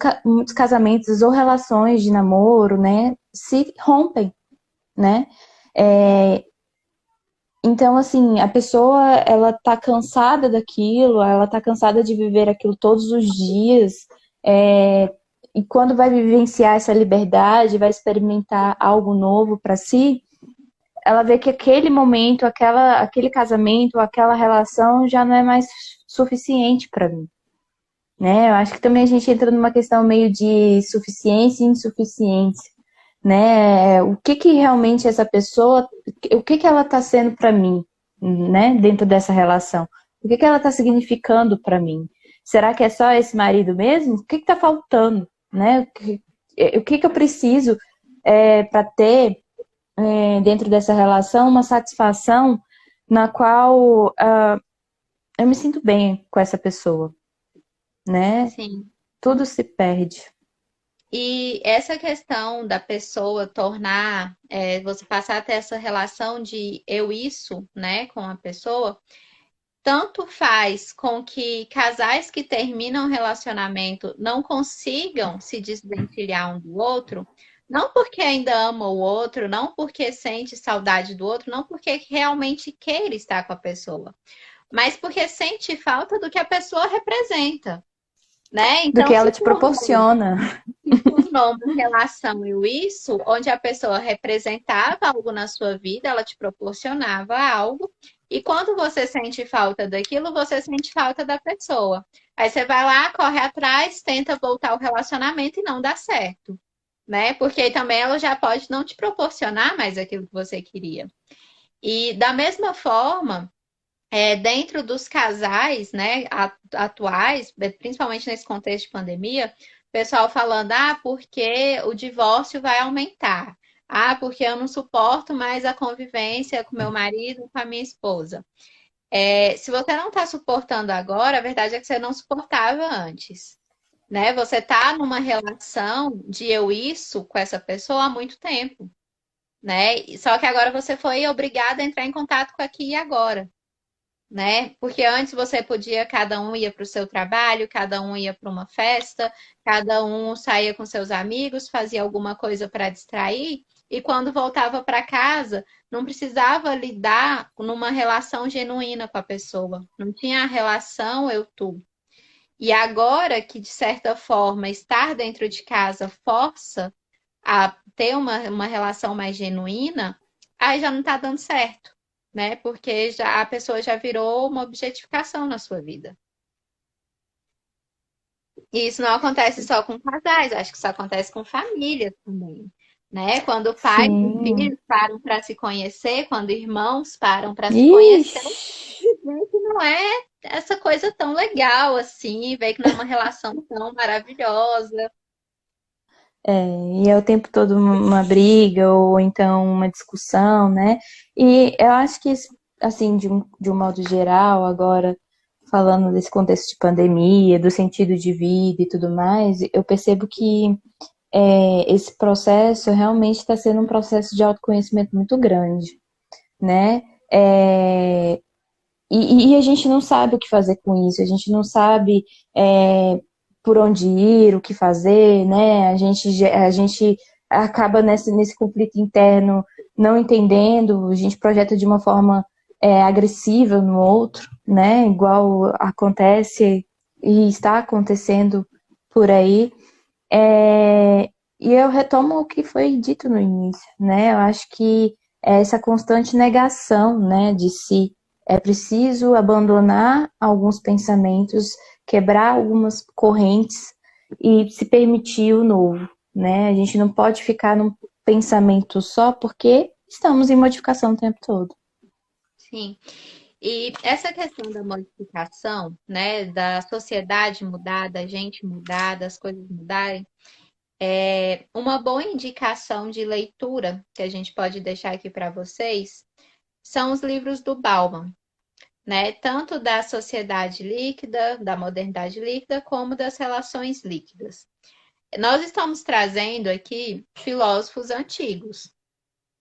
casamentos ou relações de namoro, né, se rompem, né? É, então, assim, a pessoa, ela tá cansada daquilo, ela tá cansada de viver aquilo todos os dias, é, e quando vai vivenciar essa liberdade, vai experimentar algo novo para si, ela vê que aquele momento, aquele casamento, aquela relação já não é mais suficiente para mim, né? Eu acho que também a gente entra numa questão meio de suficiência e insuficiência, né? O que que realmente essa pessoa, o que que ela está sendo para mim, né? Dentro dessa relação, o que que ela está significando para mim? Será que é só esse marido mesmo? O que que está faltando, né? o que que eu preciso para ter dentro dessa relação uma satisfação na qual eu me sinto bem com essa pessoa, né? Sim. Tudo se perde. E essa questão da pessoa tornar, você passar a ter essa relação de eu isso, né, com a pessoa, tanto faz com que casais que terminam o relacionamento não consigam se desvencilhar um do outro, não porque ainda ama o outro, não porque sente saudade do outro, não porque realmente queira estar com a pessoa, mas porque sente falta do que a pessoa representa, né? Do que Então ela se te tornou proporciona. se tornou uma relação e isso, onde a pessoa representava algo na sua vida, ela te proporcionava algo, e quando você sente falta daquilo, você sente falta da pessoa. Aí você vai lá, corre atrás, tenta voltar ao relacionamento e não dá certo, né? Porque aí também ela já pode não te proporcionar mais aquilo que você queria. E da mesma forma, dentro dos casais, né, atuais, principalmente nesse contexto de pandemia, o pessoal falando, porque o divórcio vai aumentar. Porque eu não suporto mais a convivência com meu marido, com a minha esposa. Se você não está suportando agora, a verdade é que você não suportava antes, né? Você está numa relação de eu isso com essa pessoa há muito tempo, né? Só que agora você foi obrigada a entrar em contato com aqui e agora, né? Porque antes você podia, cada um ia para o seu trabalho, cada um ia para uma festa, cada um saía com seus amigos, fazia alguma coisa para distrair, e quando voltava para casa, não precisava lidar numa relação genuína com a pessoa, não tinha a relação eu-tu. E agora que, de certa forma, estar dentro de casa força a ter uma relação mais genuína, aí já não está dando certo, né? Porque já, a pessoa já virou uma objetificação na sua vida. E isso não acontece só com casais, acho que isso acontece com famílias também, né? Quando pais e Sim. filhos param para se conhecer, quando irmãos param para se conhecer, Ixi. vê que não é essa coisa tão legal assim, vê que não é uma relação tão maravilhosa. E é o tempo todo uma briga ou então uma discussão, né? E eu acho que, assim, de um modo geral, agora, falando desse contexto de pandemia, do sentido de vida e tudo mais, eu percebo que esse processo realmente está sendo um processo de autoconhecimento muito grande, né? É, e a gente não sabe o que fazer com isso, a gente não sabe por onde ir, o que fazer, né? A gente acaba nesse conflito interno não entendendo, a gente projeta de uma forma agressiva no outro, né? Igual acontece e está acontecendo por aí. E eu retomo o que foi dito no início, né? Eu acho que essa constante negação, né, de si. É preciso abandonar alguns pensamentos, quebrar algumas correntes e se permitir o novo, né? A gente não pode ficar num pensamento só porque estamos em modificação o tempo todo. Sim. E essa questão da modificação, né, da sociedade mudar, da gente mudar, das coisas mudarem, uma boa indicação de leitura que a gente pode deixar aqui para vocês são os livros do Bauman, né? Tanto da sociedade líquida, da modernidade líquida, como das relações líquidas. Nós estamos trazendo aqui filósofos antigos,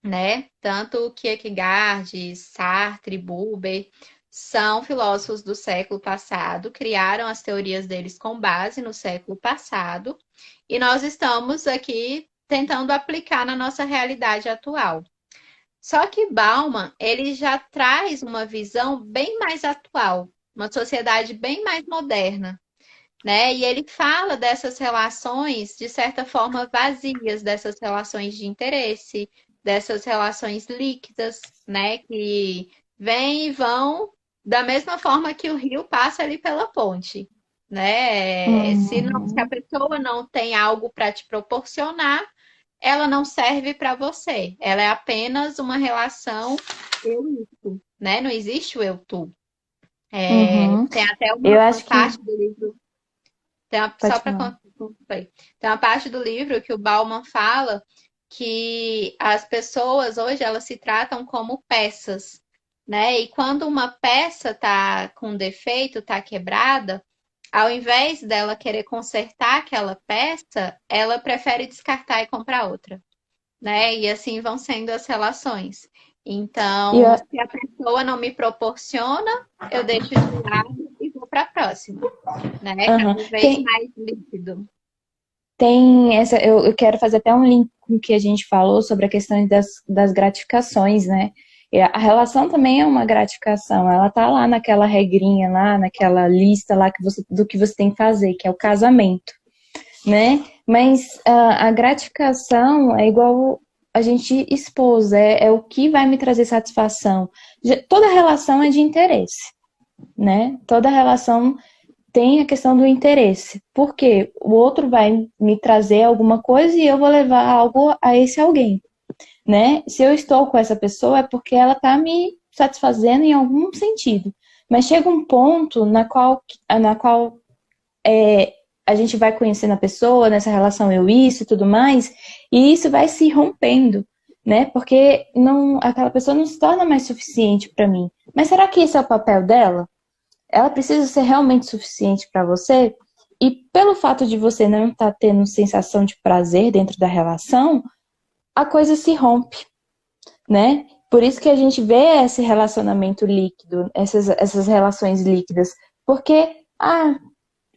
né? Tanto Kierkegaard, Sartre, Buber são filósofos do século passado, criaram as teorias deles com base no século passado, e nós estamos aqui tentando aplicar na nossa realidade atual. Só que Bauman, ele já traz uma visão bem mais atual, uma sociedade bem mais moderna, né? E ele fala dessas relações, de certa forma, vazias, dessas relações de interesse, dessas relações líquidas, né? Que vêm e vão da mesma forma que o rio passa ali pela ponte, né? Se a Uhum, pessoa não tem algo para te proporcionar, ela não serve para você. Ela é apenas uma relação eu-tu, né? Não existe o eu-tu. uhum. Tem até Eu uma acho que. parte do livro, Pode só para falar. Foi. Tem uma parte do livro que o Bauman fala que as pessoas hoje elas se tratam como peças, né? E quando uma peça tá com defeito, tá quebrada, ao invés dela querer consertar aquela peça, ela prefere descartar e comprar outra, né? E assim vão sendo as relações. E Então, eu, se a pessoa não me proporciona, eu deixo de lado e vou para a próxima, né? aham, Cada vez mais líquido. tem essa, eu quero fazer até um link com o que a gente falou sobre a questão das gratificações, né? E a relação também é uma gratificação, ela tá lá naquela regrinha lá, naquela lista lá do que você tem que fazer, que é o casamento, né? Mas a gratificação é igual a gente expôs, é o que vai me trazer satisfação. Toda relação é de interesse, né? Toda relação tem a questão do interesse. Porque o outro vai me trazer alguma coisa e eu vou levar algo a esse alguém, né? Se eu estou com essa pessoa é porque ela está me satisfazendo em algum sentido. Mas chega um ponto na qual a gente vai conhecendo a pessoa, nessa relação eu isso e tudo mais, e isso vai se rompendo, né? Porque não, aquela pessoa não se torna mais suficiente para mim. Mas será que esse é o papel dela? Ela precisa ser realmente suficiente para você? E pelo fato de você não estar tendo sensação de prazer dentro da relação, a coisa se rompe, né? Por isso que a gente vê esse relacionamento líquido, essas relações líquidas. Porque,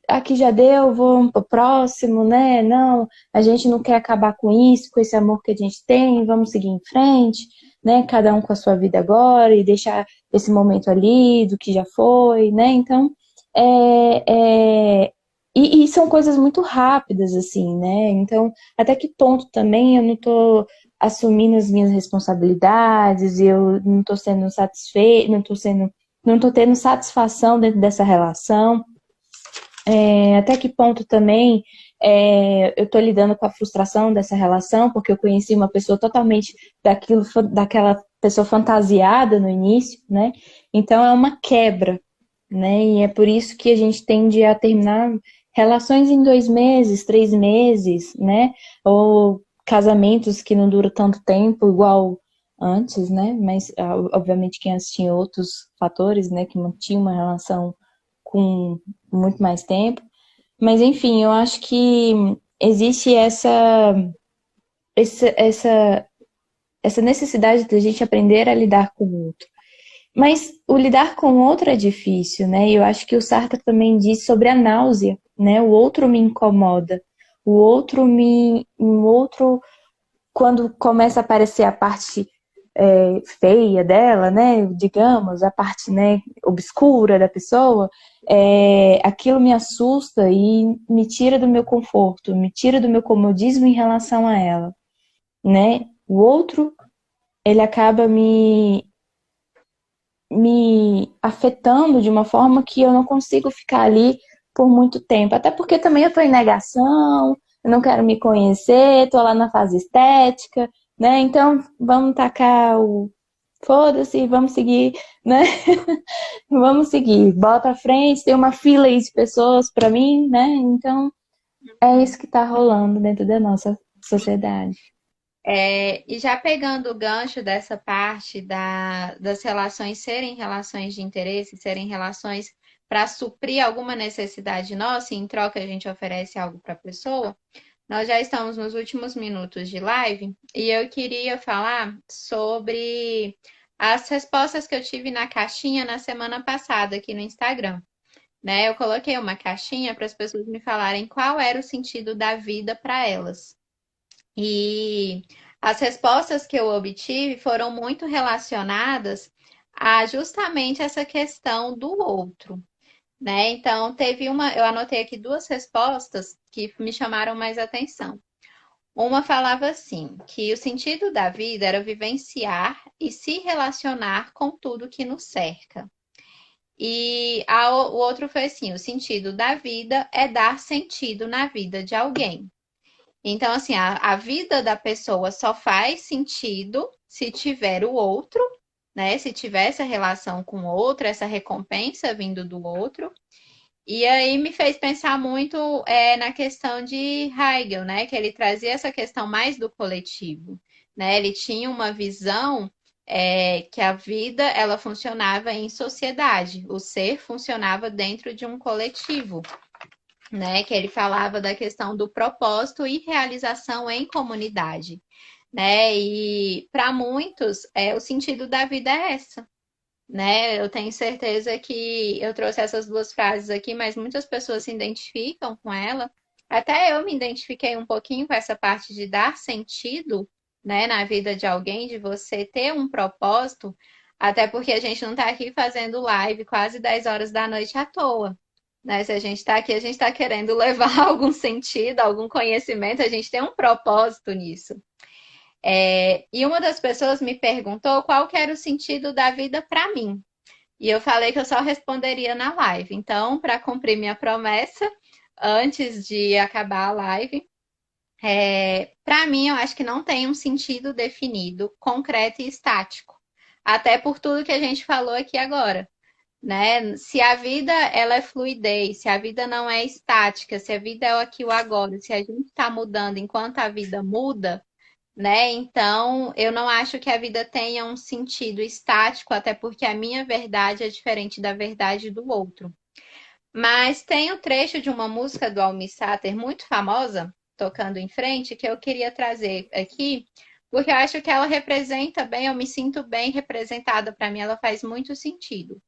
aqui já deu, vou pro próximo, né? Não, a gente não quer acabar com isso, com esse amor que a gente tem, vamos seguir em frente, né? Cada um com a sua vida agora e deixar esse momento ali do que já foi, né? Então, e são coisas muito rápidas, assim, né? Então, até que ponto também eu não tô assumindo as minhas responsabilidades, eu não tô sendo satisfeita, não tô tendo satisfação dentro dessa relação. Até que ponto também eu estou lidando com a frustração dessa relação, porque eu conheci uma pessoa totalmente daquela pessoa fantasiada no início, né? Então é uma quebra, né? E é por isso que a gente tende a terminar relações em 2 meses, 3 meses, né? Ou casamentos que não duram tanto tempo, igual antes, né? Mas obviamente que antes tinha outros fatores, né? Que mantinha uma relação com muito mais tempo. Mas enfim, eu acho que existe essa, essa, essa necessidade da gente aprender a lidar com o outro. Mas o lidar com o outro é difícil, né? E eu acho que o Sartre também diz sobre a náusea, né? O outro me incomoda. O outro, quando começa a aparecer a parte feia dela, né? Digamos, a parte, né, obscura da pessoa, aquilo me assusta e me tira do meu conforto, me tira do meu comodismo em relação a ela, né? O outro, ele acaba me afetando de uma forma que eu não consigo ficar ali por muito tempo. Até porque também eu estou em negação, eu não quero me conhecer, estou lá na fase estética, né? Então vamos tacar o foda-se, vamos seguir, né? Vamos seguir, bola pra frente, tem uma fila aí de pessoas pra mim, né? Então é isso que tá rolando dentro da nossa sociedade. E já pegando o gancho dessa parte das relações serem relações de interesse, serem relações para suprir alguma necessidade nossa, e em troca a gente oferece algo para a pessoa, nós já estamos nos últimos minutos de live e eu queria falar sobre as respostas que eu tive na caixinha na semana passada aqui no Instagram. Né? Eu coloquei uma caixinha para as pessoas me falarem qual era o sentido da vida para elas. E as respostas que eu obtive foram muito relacionadas a justamente essa questão do outro, né? Então, eu anotei aqui duas respostas que me chamaram mais atenção. Uma falava assim, que o sentido da vida era vivenciar e se relacionar com tudo que nos cerca. E o outro foi assim, o sentido da vida é dar sentido na vida de alguém. Então, assim, a vida da pessoa só faz sentido se tiver o outro, né? Se tiver essa relação com o outro, essa recompensa vindo do outro. E aí me fez pensar muito na questão de Hegel, né? Que ele trazia essa questão mais do coletivo, né? Ele tinha uma visão que a vida ela funcionava em sociedade, o ser funcionava dentro de um coletivo, né? Que ele falava da questão do propósito e realização em comunidade, né? E para muitos, o sentido da vida é essa, né? Eu tenho certeza que eu trouxe essas duas frases aqui, mas muitas pessoas se identificam com ela. Até eu me identifiquei um pouquinho com essa parte de dar sentido, né, na vida de alguém, de você ter um propósito, até porque a gente não está aqui fazendo live quase 10 horas da noite à toa. Né? Se a gente está aqui, a gente está querendo levar algum sentido, algum conhecimento, a gente tem um propósito nisso. E uma das pessoas me perguntou qual que era o sentido da vida para mim. E eu falei que eu só responderia na live. Então, para cumprir minha promessa, antes de acabar a live, para mim eu acho que não tem um sentido definido, concreto e estático. Até por tudo que a gente falou aqui agora. Né? Se a vida ela é fluidez, se a vida não é estática, se a vida é o aqui e o agora, se a gente está mudando enquanto a vida muda, né? Então, eu não acho que a vida tenha um sentido estático, até porque a minha verdade é diferente da verdade do outro. Mas tem um trecho de uma música do Almir Sater muito famosa, tocando em frente, que eu queria trazer aqui, porque eu acho que ela representa bem, eu me sinto bem representada, para mim ela faz muito sentido.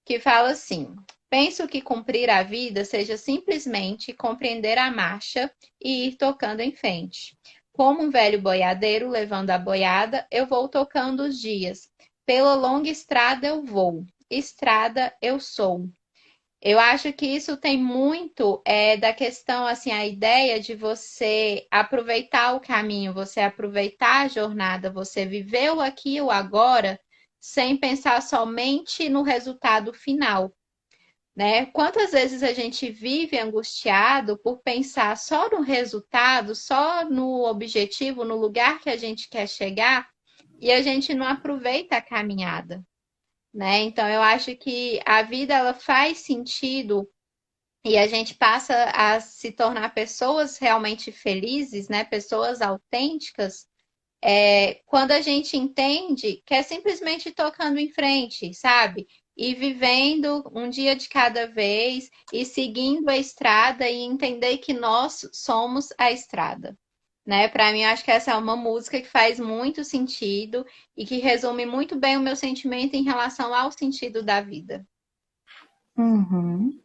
Que fala assim: penso que cumprir a vida seja simplesmente compreender a marcha e ir tocando em frente. Como um velho boiadeiro levando a boiada, eu vou tocando os dias. Pela longa estrada eu vou, estrada eu sou. Eu acho que isso tem muito da questão, assim, a ideia de você aproveitar o caminho, você aproveitar a jornada, você viver o aqui e o agora, sem pensar somente no resultado final. Né? Quantas vezes a gente vive angustiado por pensar só no resultado, só no objetivo, no lugar que a gente quer chegar, e a gente não aproveita a caminhada, né? Então eu acho que a vida ela faz sentido e a gente passa a se tornar pessoas realmente felizes, né? Pessoas autênticas, quando a gente entende que é simplesmente tocando em frente, sabe? E vivendo um dia de cada vez e seguindo a estrada e entender que nós somos a estrada. Né? Para mim, acho que essa é uma música que faz muito sentido e que resume muito bem o meu sentimento em relação ao sentido da vida. Uhum.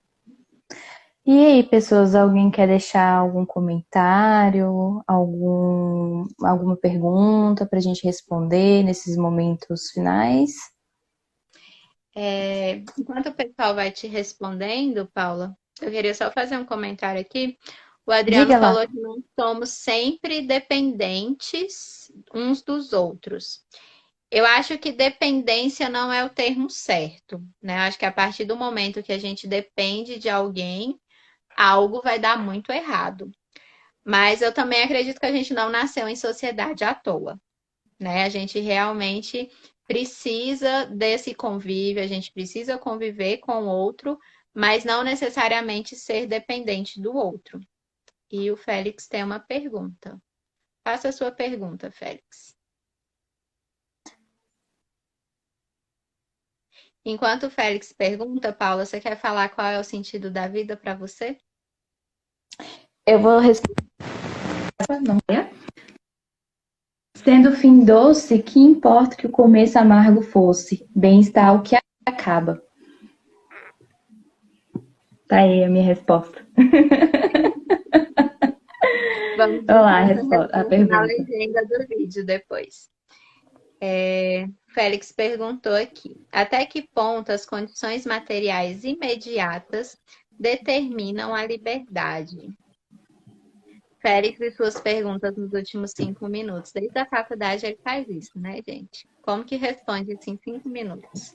E aí, pessoas, alguém quer deixar algum comentário, alguma pergunta para a gente responder nesses momentos finais? Enquanto o pessoal vai te respondendo, Paula, eu queria só fazer um comentário aqui. O Adriano Diga lá. falou que não somos sempre dependentes uns dos outros. Eu acho que dependência não é o termo certo, né? Eu acho que a partir do momento que a gente depende de alguém, algo vai dar muito errado. Mas eu também acredito que a gente não nasceu em sociedade à toa, né? A gente realmente precisa desse convívio, a gente precisa conviver com o outro, mas não necessariamente ser dependente do outro. E o Félix tem uma pergunta. Faça a sua pergunta, Félix. Enquanto o Félix pergunta, Paula, você quer falar qual é o sentido da vida para você? Eu vou responder. Não é? Sendo o fim doce, que importa que o começo amargo fosse? Bem está o que acaba. Tá aí a minha resposta. Vamos Olha lá a na pergunta. legenda do vídeo depois. Félix perguntou aqui: até que ponto as condições materiais imediatas determinam a liberdade? Félix e suas perguntas nos últimos 5 minutos. Desde a faculdade ele faz isso, né, gente? Como que responde isso em 5 minutos?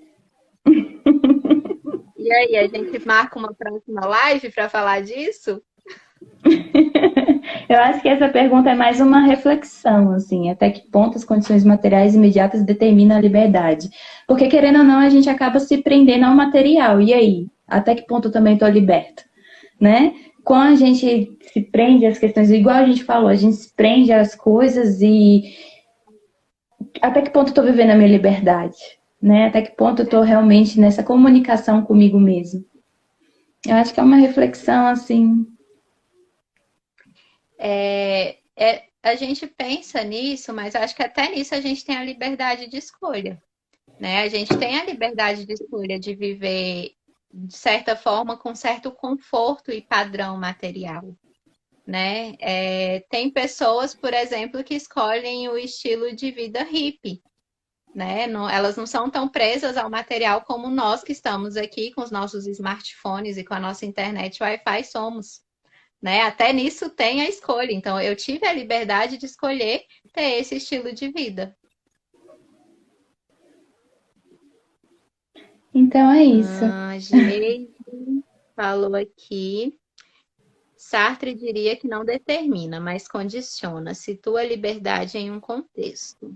E aí, a gente marca uma próxima live para falar disso? Eu acho que essa pergunta é mais uma reflexão, assim, até que ponto as condições materiais imediatas determinam a liberdade. Porque, querendo ou não, a gente acaba se prendendo ao material. E aí? Até que ponto eu também estou liberta, né? Quando a gente se prende às questões, igual a gente falou, a gente se prende às coisas e até que ponto eu estou vivendo a minha liberdade, né? Até que ponto eu estou realmente nessa comunicação comigo mesmo. Eu acho que é uma reflexão, assim. A gente pensa nisso, mas acho que até nisso a gente tem a liberdade de escolha, né? A gente tem a liberdade de escolha de viver, de certa forma, com certo conforto e padrão material, né? Tem pessoas, por exemplo, que escolhem o estilo de vida hippie, né? Elas não são tão presas ao material como nós que estamos aqui com os nossos smartphones e com a nossa internet Wi-Fi somos, né? Até nisso tem a escolha. Então, eu tive a liberdade de escolher ter esse estilo de vida. Então é isso. A Geise falou aqui. Sartre diria que não determina, mas condiciona, situa a liberdade em um contexto.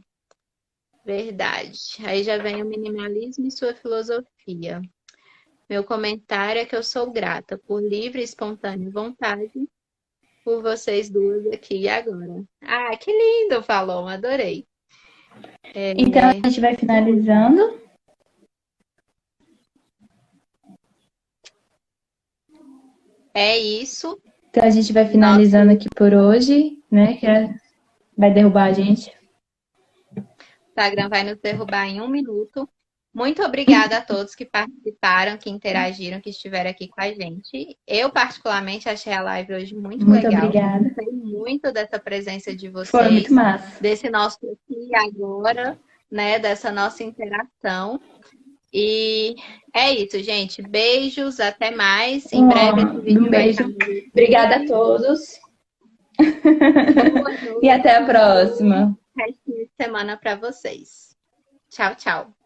Verdade. Aí já vem o minimalismo e sua filosofia. Meu comentário é que eu sou grata por livre e espontânea vontade por vocês duas aqui e agora. Ah, que lindo, falou, adorei. Então a gente vai finalizando. É isso. Então a gente vai finalizando aqui por hoje, né? Que vai derrubar a gente. O Instagram vai nos derrubar em 1 minuto. Muito obrigada a todos que participaram, que interagiram, que estiveram aqui com a gente. Eu, particularmente, achei a live hoje muito legal. Muito obrigada. Gostei muito dessa presença de vocês. Foi muito massa. Desse nosso aqui e agora, né? Dessa nossa interação. E é isso, gente. Beijos, até mais. Em breve esse vídeo vai estar no YouTube. Obrigada a todos. E até a próxima. Resto de semana para vocês. Tchau, tchau.